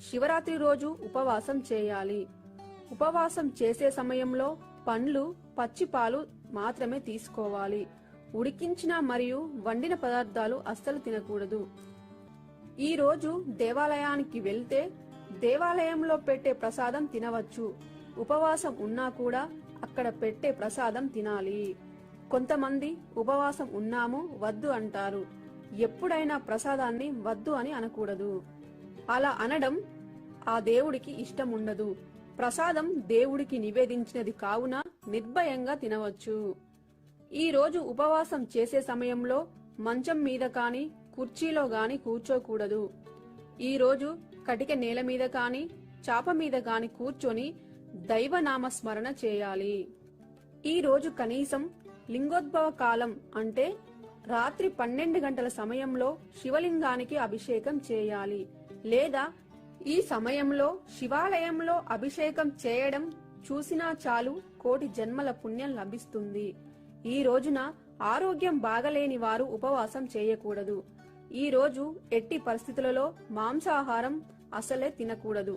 శివరాత్రి రోజు ఉపవాసం చేయాలి. ఉపవాసం చేసే సమయంలో పండ్లు, పచ్చి పాలు మాత్రమే తీసుకోవాలి. ఉడికించిన మరియు వండిన పదార్థాలు అస్సలు తినకూడదు. ఈ రోజు దేవాలయానికి వెళ్తే దేవాలయంలో పెట్టే ప్రసాదం తినవచ్చు. ఉపవాసం ఉన్నా కూడా అక్కడ పెట్టే ప్రసాదం తినాలి. కొంతమంది ఉపవాసం ఉన్నాము వద్దు అంటారు. ఎప్పుడైనా ప్రసాదాన్ని వద్దు అని అనకూడదు. అలా అనడం ఆ దేవుడికి ఇష్టం ఉండదు. ప్రసాదం దేవుడికి నివేదించినది కావున నిర్భయంగా తినవచ్చు. ఈ రోజు ఉపవాసం చేసే సమయంలో మంచం మీద కాని కుర్చీలో గాని కూర్చోకూడదు. ఈ రోజు కటిక నేల మీద కాని చాప మీద కాని కూర్చొని దైవనామ స్మరణ చేయాలి. ఈ రోజు కనీసం లింగోద్భవ కాలం అంటే రాత్రి 12 గంటల సమయంలో శివలింగానికి అభిషేకం చేయాలి. లేదా ఈ సమయంలో శివాలయంలో అభిషేకం చేయడం చూసినా చాలు కోటి జన్మల పుణ్యం లభిస్తుంది. ఈ రోజున ఆరోగ్యం బాగలేని వారు ఉపవాసం చేయకూడదు. ఈ రోజు ఎట్టి పరిస్థితులలో మాంసాహారం అసలే తినకూడదు.